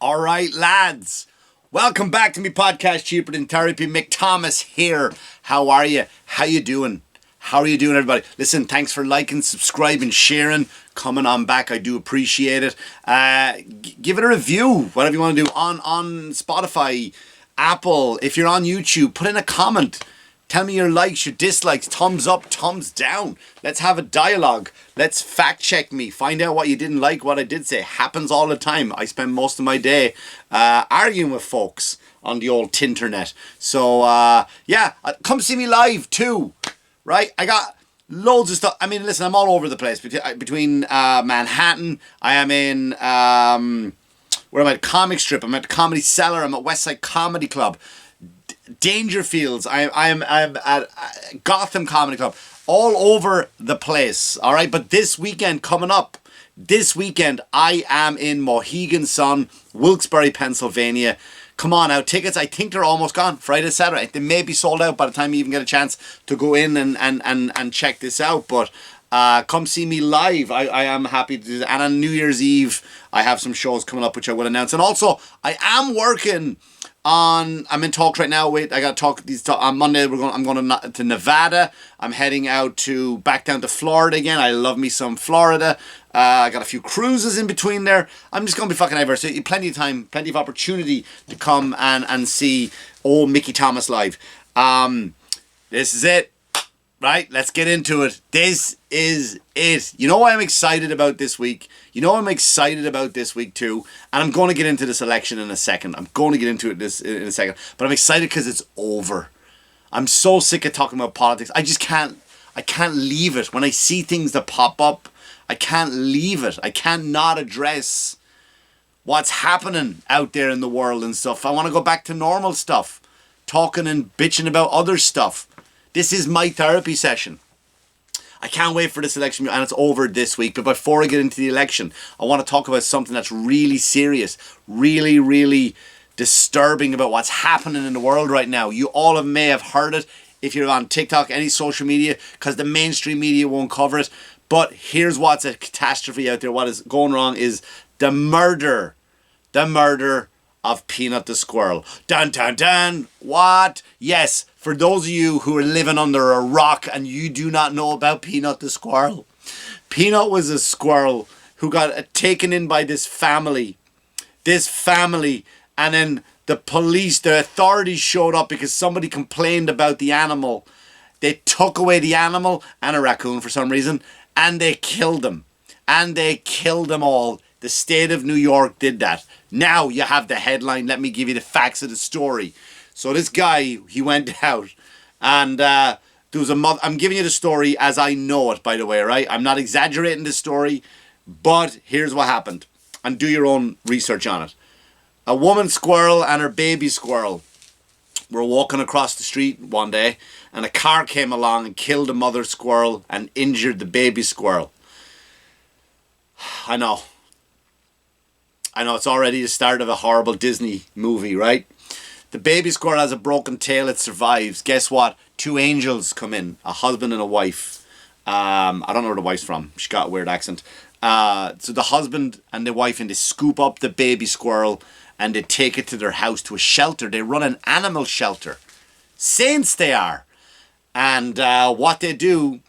All right, lads. Welcome back to me podcast, Cheaper Than Therapy. Mick Thomas here. How are you? How you doing? How are you doing, everybody? Listen, thanks for liking, subscribing, sharing, coming on back. I do appreciate it. Give it a review, whatever you want to do, on Spotify, Apple. If you're on YouTube, put in a comment. Tell me your likes, your dislikes, thumbs up, thumbs down. Let's have a dialogue. Let's fact check me. Find out what you didn't like, what I did say. Happens all the time. I spend most of my day arguing with folks on the old Tinternet. So, come see me live too. Right? I got loads of stuff. I mean, listen, I'm all over the place. Between Manhattan, I am in, where am I? Comic Strip. I'm at Comedy Cellar. I'm at Westside Comedy Club. Dangerfields. I'm at Gotham Comedy Club. All over the place. All right, but this weekend coming up. This weekend I am in Mohegan Sun, Wilkes-Barre, Pennsylvania. Come on out. Tickets, I think they're almost gone. Friday, Saturday. They may be sold out by the time you even get a chance to go in and check this out. But come see me live. I am happy to do that. And on New Year's Eve, I have some shows coming up which I will announce. And also, I am working on, I'm in talks right now. I got to talk on Monday. I'm going to Nevada. I'm heading back down to Florida again. I love me some Florida. I got a few cruises in between there. I'm just going to be fucking everywhere. So plenty of time, plenty of opportunity to come and see old Mickey Thomas live. This is it. Right? Let's get into it. This is it. You know what I'm excited about this week? You know what I'm excited about this week too? And I'm going to get into this election in a second. I'm going to get into it in a second. But I'm excited because it's over. I'm so sick of talking about politics. I can't leave it. When I see things that pop up, I can't leave it. I can't not address what's happening out there in the world and stuff. I want to go back to normal stuff. Talking and bitching about other stuff. This is my therapy session. I can't wait for this election, and it's over this week. But before I get into the election, I want to talk about something that's really serious, really, really disturbing about what's happening in the world right now. You all may have heard it if you're on TikTok, any social media, because the mainstream media won't cover it. But here's what's a catastrophe out there. What is going wrong is the murder of Peanut the squirrel. Dun, dun, dun. What? Yes, for those of you who are living under a rock and you do not know about Peanut the squirrel. Peanut was a squirrel who got taken in by this family. And then the authorities showed up because somebody complained about the animal. They took away the animal and a raccoon for some reason, and they killed them. And they killed them all. The state of New York did that. Now you have the headline. Let me give you the facts of the story. So this guy, he went out and there was a mother. I'm giving you the story as I know it, by the way, right? I'm not exaggerating the story, but here's what happened. And do your own research on it. A woman squirrel and her baby squirrel were walking across the street one day, and a car came along and killed the mother squirrel and injured the baby squirrel. I know it's already the start of a horrible Disney movie, right? The baby squirrel has a broken tail. It survives. Guess what? 2 angels come in, a husband and a wife. I don't know where the wife's from. She got a weird accent. So the husband and the wife, and they scoop up the baby squirrel and they take it to their house, to a shelter. They run an animal shelter. Saints they are. And what they do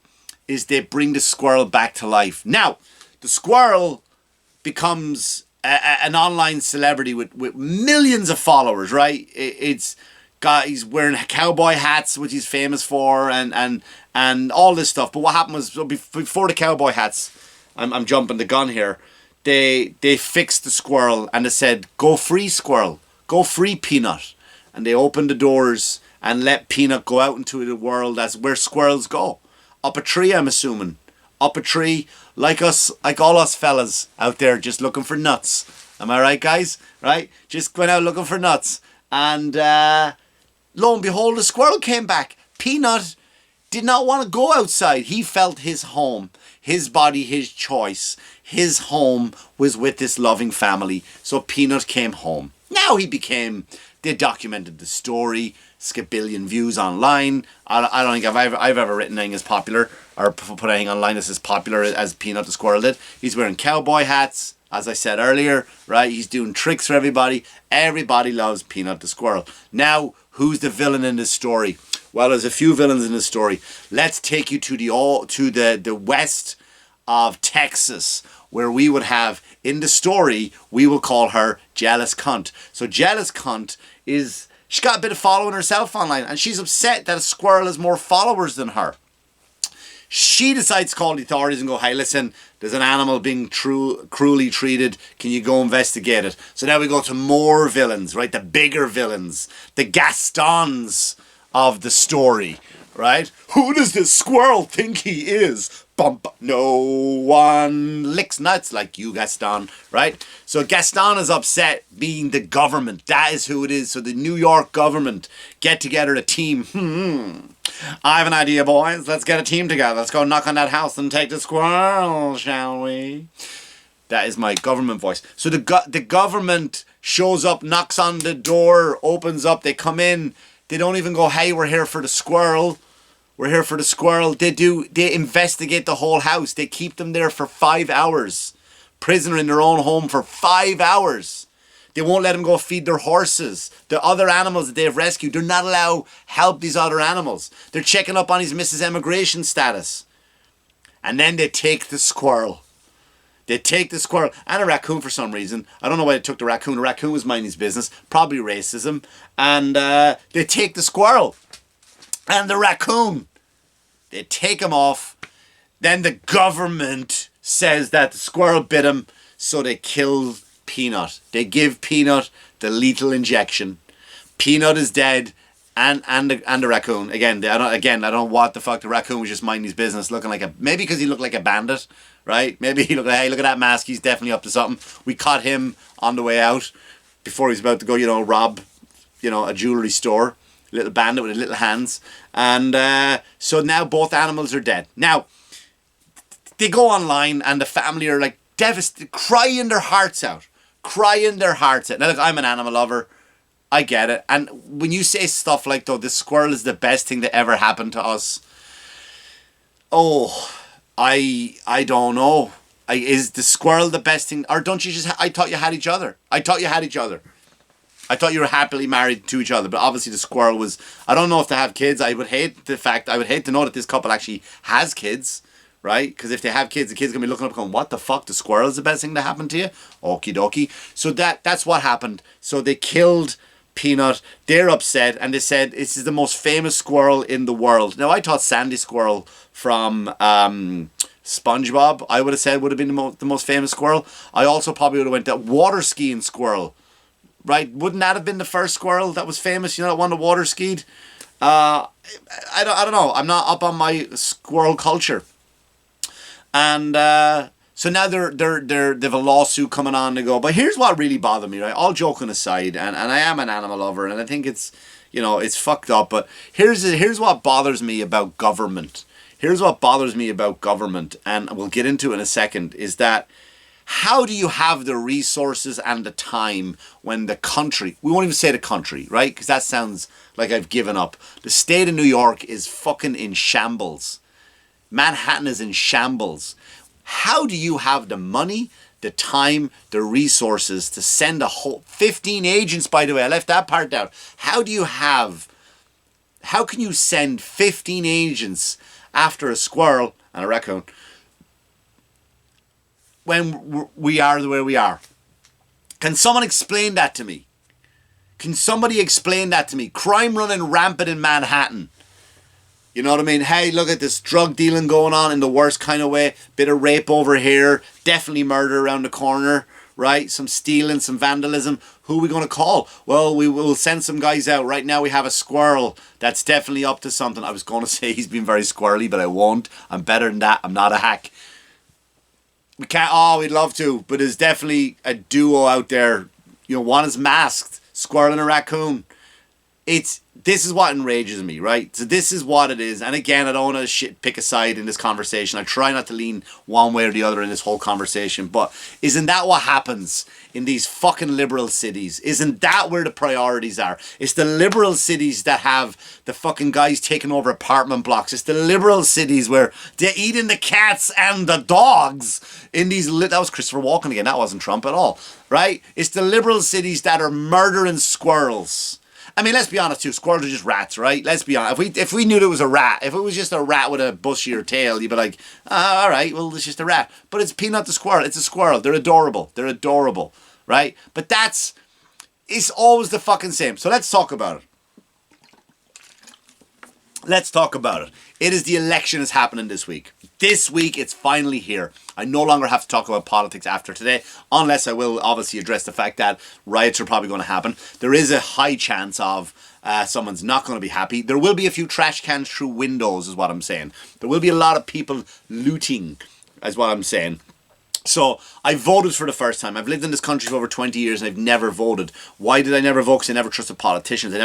is they bring the squirrel back to life. Now, the squirrel becomes an online celebrity with millions of followers, right? He's wearing cowboy hats, which he's famous for, and all this stuff. But what happened was, before the cowboy hats, I'm jumping the gun here, they fixed the squirrel and they said, go free squirrel, go free Peanut. And they opened the doors and let Peanut go out into the world as where squirrels go. Up a tree, I'm assuming. Up a tree, like all us fellas out there just looking for nuts. Am I right, guys? Right? Just going out looking for nuts. And lo and behold, the squirrel came back. Peanut did not want to go outside. He felt his home, his body, his choice. His home was with this loving family. So Peanut came home. Now they documented the story. Skibillion views online. I don't think I've ever written anything as popular or put anything online that's as popular as Peanut the squirrel did. He's wearing cowboy hats. as I said earlier, right? He's doing tricks for everybody. Everybody loves Peanut the squirrel. Now, who's the villain in this story? Well, there's a few villains in this story. Let's take you to the west of Texas, where we would have, in the story, we will call her Jealous Cunt. So Jealous Cunt she's got a bit of following herself online, and she's upset that a squirrel has more followers than her. She decides to call the authorities and go, hey, listen, there's an animal being cruelly treated. Can you go investigate it? So now we go to more villains, right? The bigger villains, the Gastons of the story, right? Who does this squirrel think he is? Bump. No one licks nuts like you, Gaston, right? So Gaston is upset being the government. That is who it is. So the New York government get together a team. I have an idea, boys. Let's get a team together. Let's go knock on that house and take the squirrel, shall we? That is my government voice. So the government shows up, knocks on the door, opens up. They come in. They don't even go, hey, we're here for the squirrel. We're here for the squirrel. They investigate the whole house. They keep them there for 5 hours. Prisoner in their own home for 5 hours. They won't let them go feed their horses. The other animals that they've rescued, they're not allowed help these other animals. They're checking up on his Mrs. Immigration status. And then they take the squirrel. They take the squirrel and a raccoon for some reason. I don't know why they took the raccoon. The raccoon was minding his business. Probably racism. And they take the squirrel and the raccoon. They take him off. Then the government says that the squirrel bit him, so they kill Peanut. They give Peanut the lethal injection. Peanut is dead, and the raccoon. Again, I don't know what the fuck. The raccoon was just minding his business, looking like maybe because he looked like a bandit, right? Maybe he looked like, hey, look at that mask. He's definitely up to something. We caught him on the way out before he was about to go, rob, a jewelry store. Little bandit with little hands. And so now both animals are dead. Now, they go online and the family are like devastated, crying their hearts out. Now, look, I'm an animal lover. I get it. And when you say stuff like, though, this squirrel is the best thing that ever happened to us. Oh, I don't know. Is the squirrel the best thing? Or don't you I thought you had each other. I thought you were happily married to each other, but obviously the squirrel was... I don't know if they have kids. I would hate to know that this couple actually has kids, right? Because if they have kids, the kid's going to be looking up going, what the fuck? The squirrel is the best thing that happened to you? Okie dokie. So that's what happened. So they killed Peanut. They're upset, and they said, this is the most famous squirrel in the world. Now, I thought Sandy Squirrel from... SpongeBob, I would have said, would have been the most famous squirrel. I also probably would have went that water skiing squirrel. Right? Wouldn't that have been the first squirrel that was famous? That one that water skied? I don't know. I'm not up on my squirrel culture. And so now they've a lawsuit coming on to go. But here's what really bothered me, right? All joking aside, and I am an animal lover, and I think it's fucked up. But here's what bothers me about government. Here's what bothers me about government, and we'll get into it in a second, is that how do you have the resources and the time when the country, we won't even say the country, right? Because that sounds like I've given up. The state of New York is fucking in shambles. Manhattan is in shambles. How do you have the money, the time, the resources to send a whole 15 agents, by the way, I left that part out. How can you send 15 agents after a squirrel and a raccoon when we are the way we are? Can someone explain that to me? Can somebody explain that to me? Crime running rampant in Manhattan. You know what I mean? Hey, look at this drug dealing going on in the worst kind of way. Bit of rape over here. Definitely murder around the corner. Right? Some stealing, some vandalism. Who are we going to call? Well, we will send some guys out. Right now we have a squirrel that's definitely up to something. I was going to say he's been very squirrely, but I won't. I'm better than that. I'm not a hack. We can't... Oh, we'd love to. But there's definitely a duo out there. One is masked. Squirrel and a raccoon. It's this is what enrages me, right? So this is what it is. And again, I don't want to pick a side in this conversation. I try not to lean one way or the other in this whole conversation. But isn't that what happens in these fucking liberal cities? Isn't that where the priorities are? It's the liberal cities that have the fucking guys taking over apartment blocks. It's the liberal cities where they're eating the cats and the dogs in these... That was Christopher Walken again. That wasn't Trump at all, right? It's the liberal cities that are murdering squirrels. I mean, let's be honest too, squirrels are just rats, right? Let's be honest. If we knew it was a rat, if it was just a rat with a bushier tail, you'd be like, all right, well, it's just a rat. But it's Peanut the squirrel. It's a squirrel. They're adorable. They're adorable, right? But it's always the fucking same. So let's talk about it. Let's talk about it. It is the election is happening this week. This week, it's finally here. I no longer have to talk about politics after today, unless I will obviously address the fact that riots are probably going to happen. There is a high chance of someone's not going to be happy. There will be a few trash cans through windows, is what I'm saying. There will be a lot of people looting, is what I'm saying. So, I voted for the first time. I've lived in this country for over 20 years and I've never voted. Why did I never vote? Because I never trusted politicians.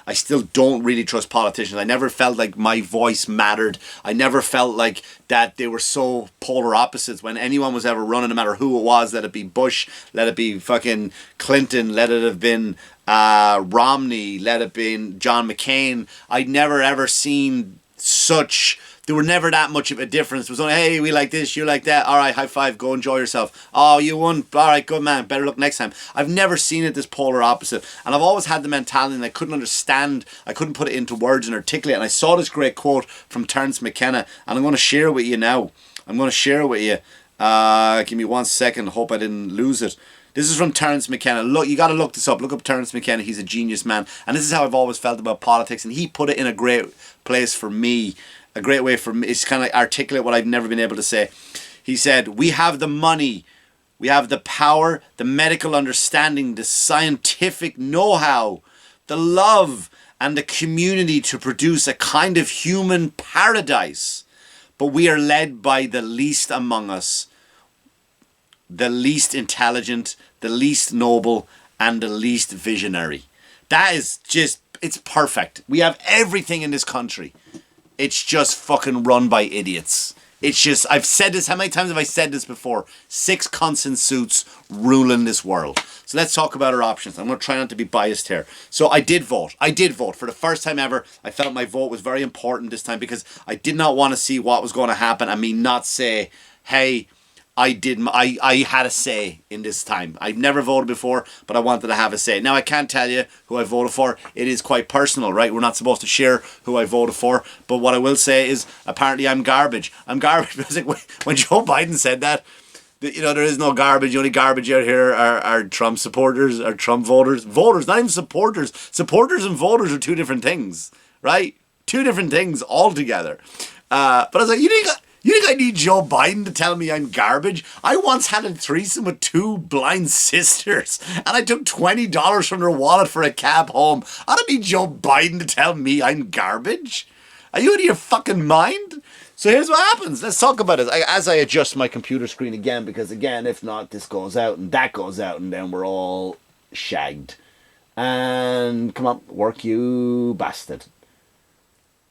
I still don't really trust politicians. I never felt like my voice mattered. I never felt like that they were so polar opposites. When anyone was ever running, no matter who it was, let it be Bush, let it be fucking Clinton, let it have been Romney, let it been John McCain, I'd never ever seen such... There were never that much of a difference. It was only, hey, we like this, you like that. All right, high five, go enjoy yourself. Oh, you won. All right, good man. Better luck next time. I've never seen it this polar opposite. And I've always had the mentality and I couldn't understand. I couldn't put it into words and articulate. And I saw this great quote from Terence McKenna. And I'm going to share it with you now. I'm going to share it with you. Give me 1 second. Hope I didn't lose it. This is from Terence McKenna. Look, you got to look this up. Look up Terence McKenna. He's a genius man. And this is how I've always felt about politics. And he put it in a great place for me. A great way for me. It's kind of like articulate what I've never been able to say. He said, we have the money, we have the power, the medical understanding, the scientific know-how, the love, and the community to produce a kind of human paradise. But we are led by the least among us, the least intelligent, the least noble, and the least visionary. That is just, it's perfect. We have everything in this country. It's just fucking run by idiots. It's just, I've said this, how many times have I said this before? 6 cunts in suits ruling this world. So let's talk about our options. I'm going to try not to be biased here. So I did vote. For the first time ever. I felt my vote was very important this time because I did not want to see what was going to happen and me not say, hey, I had a say in this time. I've never voted before, but I wanted to have a say. Now, I can't tell you who I voted for. It is quite personal, right? We're not supposed to share who I voted for. But what I will say is, apparently I'm garbage. I'm garbage because when Joe Biden said that, you know, there is no garbage. The only garbage out here are Trump supporters, are Trump voters. Voters, not even supporters. Supporters and voters are two different things, right? Two different things altogether. But I was like, you think I need Joe Biden to tell me I'm garbage? I once had a threesome with 2 blind sisters and I took $20 from their wallet for a cab home. I don't need Joe Biden to tell me I'm garbage. Are you out of your fucking mind? So here's what happens. Let's talk about it. As I adjust my computer screen again, because again, if not, this goes out and that goes out and then we're all shagged. And come on, work you bastard.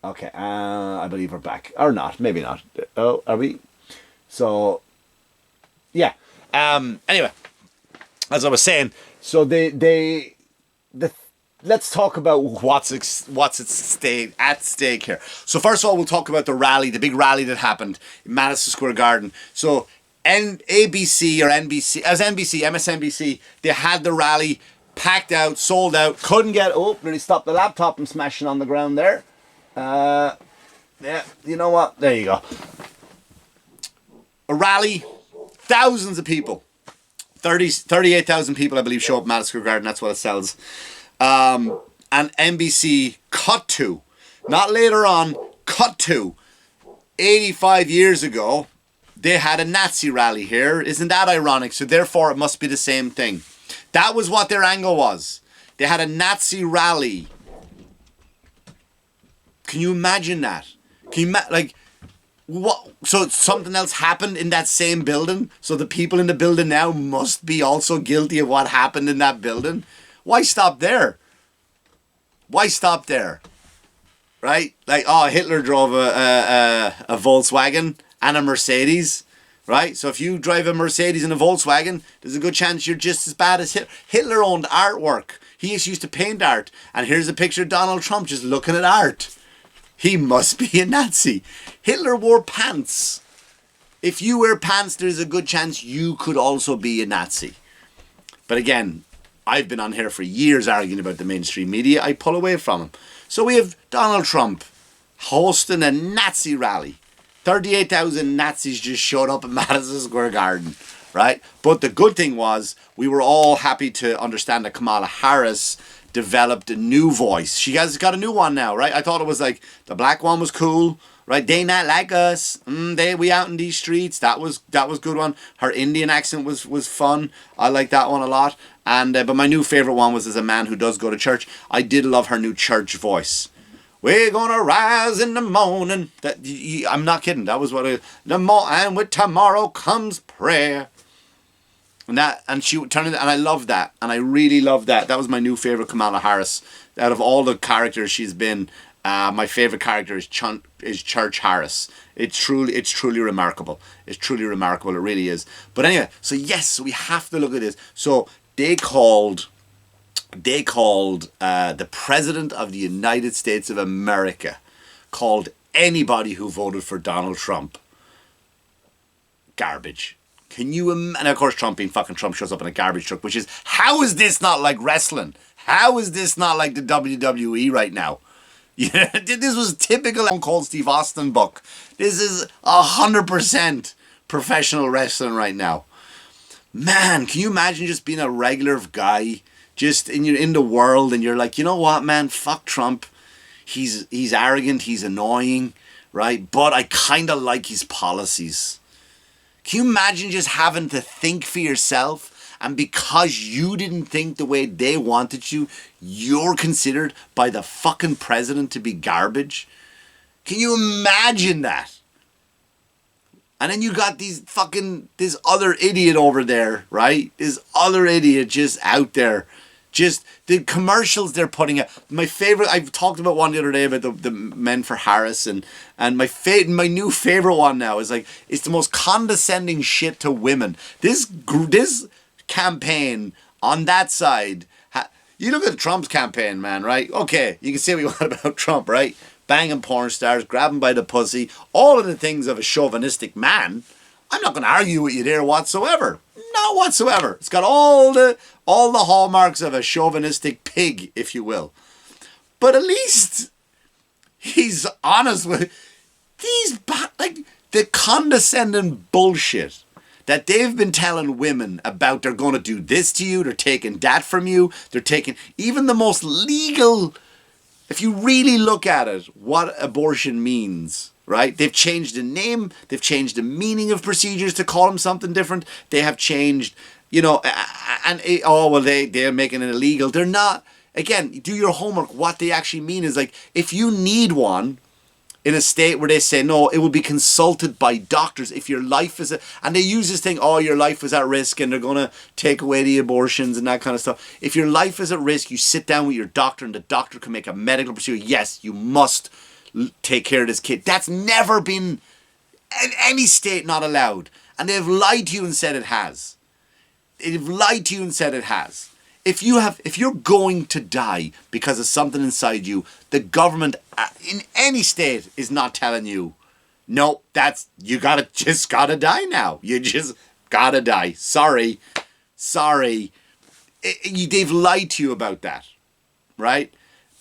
Okay, I believe we're back. Or not, maybe not. Oh, are we? So, yeah. Anyway, as I was saying, so let's talk about what's at stake here. So first of all, we'll talk about the rally, the big rally that happened in Madison Square Garden. So ABC or NBC, as NBC, MSNBC, they had the rally packed out, sold out, couldn't get, nearly stopped the laptop from smashing on the ground there. Yeah, you know what? There you go. A rally, thousands of people. 38,000 people, I believe, show up at Madison Square Garden. That's what it sells. And NBC cut to, not later on, cut to 85 years ago, they had a Nazi rally here. Isn't that ironic? So therefore, it must be the same thing. That was what their angle was. They had a Nazi rally. Can you imagine that? Can you what? So something else happened in that same building? So the people in the building now must be also guilty of what happened in that building? Why stop there? Why stop there? Right? Like, oh, Hitler drove a Volkswagen and a Mercedes, right? So if you drive a Mercedes and a Volkswagen, there's a good chance you're just as bad as Hitler. Hitler owned artwork. He used to paint art. And here's a picture of Donald Trump just looking at art. He must be a Nazi. Hitler wore pants. If you wear pants, there's a good chance you could also be a Nazi. But again, I've been on here for years arguing about the mainstream media. I pull away from them. So we have Donald Trump hosting a Nazi rally. 38,000 Nazis just showed up at Madison Square Garden, right? But the good thing was we were all happy to understand that Kamala Harris developed a new voice. She has got a new one now, right? I thought it was like the black one was cool, right? They not like us. We out in these streets. That was good one. Her Indian accent was fun. I like that one a lot. And but my new favorite one was as a man who does go to church. I did love her new church voice. We're gonna rise in the morning. I'm not kidding. That was what and with tomorrow comes prayer. And she turned it, and I love that, and I really love that. That was my new favorite Kamala Harris. Out of all the characters she's been, my favorite character is Church Harris. It's truly remarkable. It's truly remarkable. It really is. But anyway, so yes, we have to look at this. So they called the President of the United States of America, called anybody who voted for Donald Trump garbage. Can you and of course Trump being fucking Trump shows up in a garbage truck, which is, how is this not like wrestling? How is this not like the WWE right now? Yeah, this was typical Cold Steve Austin book. This is 100% professional wrestling right now. Man, can you imagine just being a regular guy, just in the world, and you're like, you know what, man, fuck Trump. He's arrogant, he's annoying, right? But I kind of like his policies. Can you imagine just having to think for yourself, and because you didn't think the way they wanted you, you're considered by the fucking president to be garbage? Can you imagine that? And then you got this other idiot over there, right? This other idiot just out there. Just the commercials they're putting out. My favorite, I've talked about one the other day about the men for Harris, and my new favorite one now is like, it's the most condescending shit to women. This campaign on that side, you look at Trump's campaign, man, right? Okay, you can say what you want about Trump, right? Banging porn stars, grabbing by the pussy, all of the things of a chauvinistic man. I'm not going to argue with you there whatsoever. Not whatsoever. It's got all the hallmarks of a chauvinistic pig, if you will. But at least he's honest with these, like, the condescending bullshit that they've been telling women about. They're going to do this to you. They're taking that from you. They're taking even the most legal. If you really look at it, what abortion means. Right? They've changed the name. They've changed the meaning of procedures to call them something different. They have changed, they're making it illegal. They're not. Again, do your homework. What they actually mean is, like, if you need one in a state where they say, no, it will be consulted by doctors if your life is, and they use this thing, oh, your life is at risk and they're going to take away the abortions and that kind of stuff. If your life is at risk, you sit down with your doctor and the doctor can make a medical procedure. Yes, you must take care of this kid. That's never been in any state not allowed. And they've lied to you and said it has. They've lied to you and said it has. If you're going to die because of something inside you, the government in any state is not telling you, no, you just gotta die now. You just gotta die. Sorry. They've lied to you about that, right?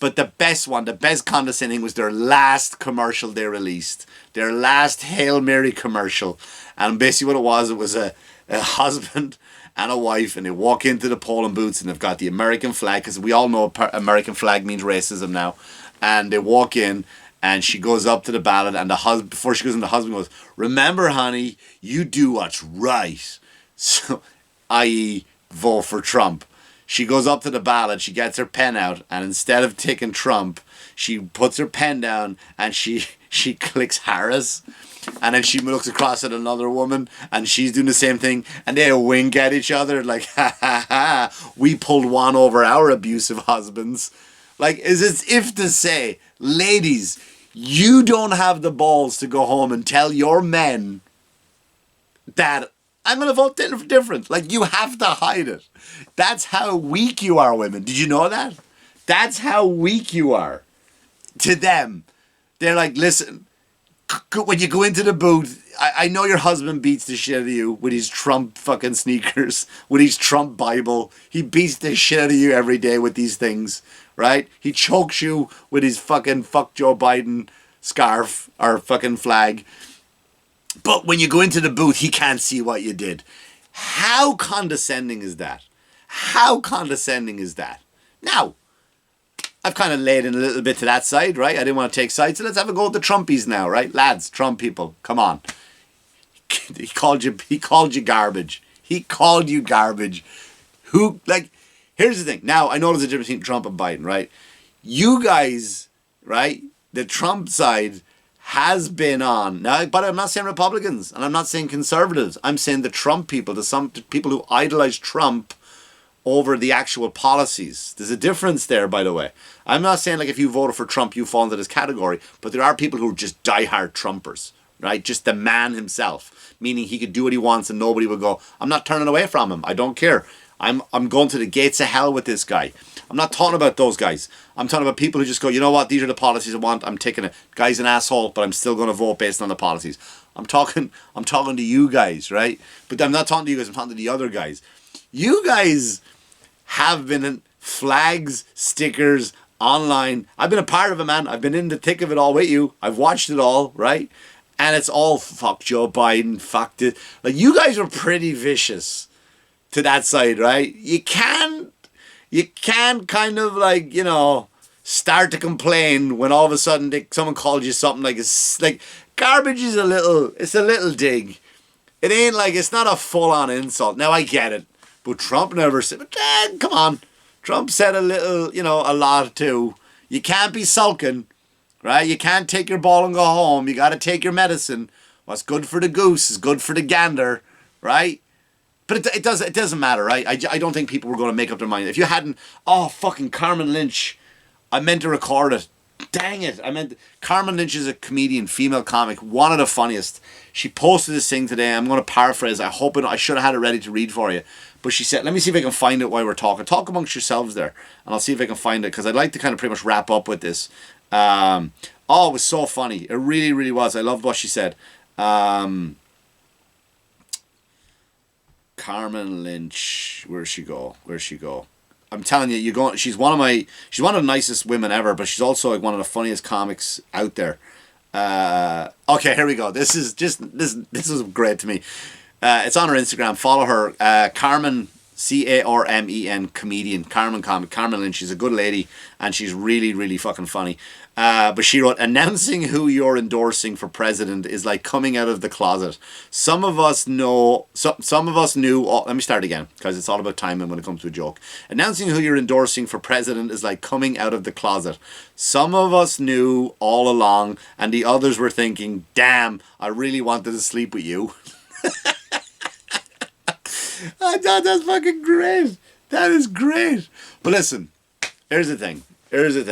But the best condescending was their last commercial they released. Their last Hail Mary commercial. And basically what it was a husband and a wife, and they walk into the polling booths and they've got the American flag, because we all know American flag means racism now. And they walk in and she goes up to the ballot, and before she goes in, the husband goes, remember, honey, you do what's right. So, i.e. vote for Trump. She goes up to the ballot, she gets her pen out, and instead of taking Trump, she puts her pen down and she clicks Harris. And then she looks across at another woman and she's doing the same thing, and they wink at each other like, ha ha ha, we pulled one over our abusive husbands. Like, is as if to say, ladies, you don't have the balls to go home and tell your men that I'm going to vote different. Like, you have to hide it. That's how weak you are, women. Did you know that? That's how weak you are to them. They're like, listen, when you go into the booth, I know your husband beats the shit out of you with his Trump fucking sneakers, with his Trump Bible. He beats the shit out of you every day with these things, right? He chokes you with his fucking fuck Joe Biden scarf or fucking flag. But when you go into the booth, he can't see what you did. How condescending is that? How condescending is that? Now, I've kind of laid in a little bit to that side, right? I didn't want to take sides, so let's have a go at the Trumpies now, right? Lads, Trump people, come on. He called you garbage. He called you garbage. Who, like, here's the thing. Now, I know there's a difference between Trump and Biden, right? You guys, right? The Trump side has been on. Now, but I'm not saying Republicans, and I'm not saying conservatives. I'm saying the Trump people, the people who idolize Trump over the actual policies. There's a difference there, by the way. I'm not saying like if you voted for Trump, you fall into this category, but there are people who are just diehard Trumpers, right? Just the man himself, meaning he could do what he wants and nobody would go, I'm not turning away from him. I don't care. I'm going to the gates of hell with this guy. I'm not talking about those guys. I'm talking about people who just go, you know what, these are the policies I want. I'm taking it. Guy's an asshole, but I'm still going to vote based on the policies. I'm talking to you guys, right? But I'm not talking to you guys. I'm talking to the other guys. You guys have been in flags, stickers, online. I've been a part of it, man. I've been in the thick of it all with you. I've watched it all, right? And it's all fuck Joe Biden, fuck this. Like, you guys are pretty vicious to that side, right? You can kind of like, you know, start to complain when all of a sudden someone calls you something like, it's like garbage is it's a little dig. It ain't like, it's not a full-on insult. Now, I get it. But Trump never said, but come on. Trump said a little, you know, a lot too. You can't be sulking, right? You can't take your ball and go home. You got to take your medicine. What's good for the goose is good for the gander, right? But it doesn't matter, right? I don't think people were going to make up their mind. If you hadn't, fucking Carmen Lynch, I meant to record it. Dang it. Carmen Lynch is a comedian, female comic, one of the funniest. She posted this thing today. I'm going to paraphrase. I should have had it ready to read for you. But she said, let me see if I can find it while we're talking. Talk amongst yourselves there. And I'll see if I can find it. Because I'd like to kind of pretty much wrap up with this. It was so funny. It really, really was. I loved what she said. Carmen Lynch. Where'd she go? I'm telling you, she's one of the nicest women ever, but she's also like one of the funniest comics out there. Okay, here we go. This was great to me. It's on her Instagram. Follow her, Carmen, Carmen comedian, Carmen Lynch. She's a good lady, and she's really, really fucking funny. But she wrote, announcing who you're endorsing for president is like coming out of the closet. Some of us knew, let me start again, because it's all about timing when it comes to a joke. Announcing who you're endorsing for president is like coming out of the closet. Some of us knew all along, and the others were thinking, damn, I really wanted to sleep with you. I thought that's fucking great. That is great. But listen, here's the thing.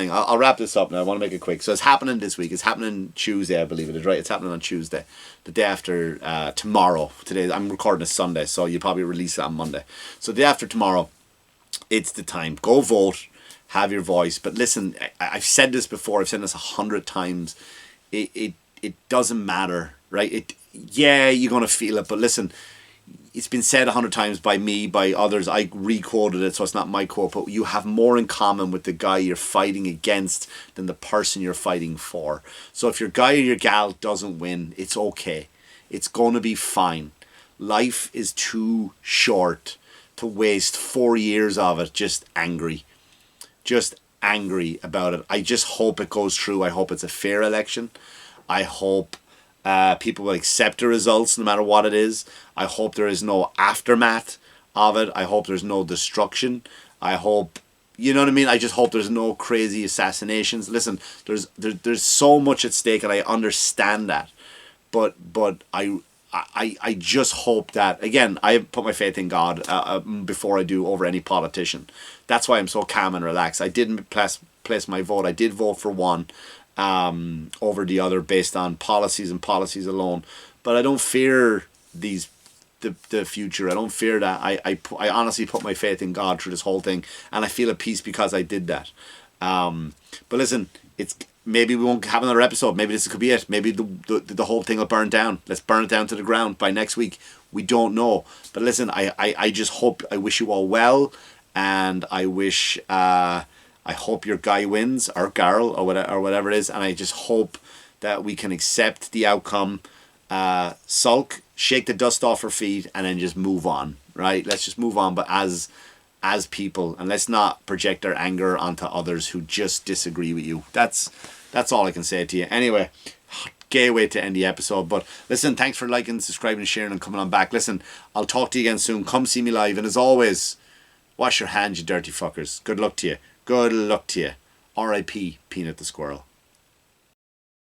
I'll wrap this up now. I want to make it quick. So it's happening this week. It's happening Tuesday, I believe it is, right? It's happening on Tuesday. The day after tomorrow. Today, I'm recording a Sunday, so you'll probably release it on Monday. So the day after tomorrow, it's the time. Go vote. Have your voice. But listen, I've said this before. I've said this 100 times. It doesn't matter, right? You're going to feel it. But listen, it's been said 100 times by me, by others. I re-quoted it, so it's not my quote, but you have more in common with the guy you're fighting against than the person you're fighting for. So if your guy or your gal doesn't win, it's okay. It's going to be fine. Life is too short to waste 4 years of it just angry about it. I just hope it goes through. I hope it's a fair election. I hope people will accept the results no matter what it is. I hope there is no aftermath of it. I hope there's no destruction. I hope, you know what I mean? I just hope there's no crazy assassinations. Listen, there's so much at stake, and I understand that. But I just hope that, again, I put my faith in God before I do over any politician. That's why I'm so calm and relaxed. I didn't place my vote. I did vote for one over the other based on policies and policies alone. But I don't fear the future. I don't fear that. I honestly put my faith in God through this whole thing, and I feel at peace because I did that. But listen, it's maybe we won't have another episode. Maybe this could be it. Maybe the whole thing will burn down. Let's burn it down to the ground by next week. We don't know. But listen, I just hope, I wish you all well, and I wish I hope your guy wins, or girl, or whatever it is, and I just hope that we can accept the outcome, sulk, shake the dust off our feet, and then just move on. Right? Let's just move on, but as people, and let's not project our anger onto others who just disagree with you. That's all I can say to you. Anyway, gay way to end the episode. But listen, thanks for liking, subscribing, and sharing, and coming on back. Listen, I'll talk to you again soon. Come see me live, and as always, wash your hands, you dirty fuckers. Good luck to you. Good luck to you. R.I.P. Peanut the Squirrel.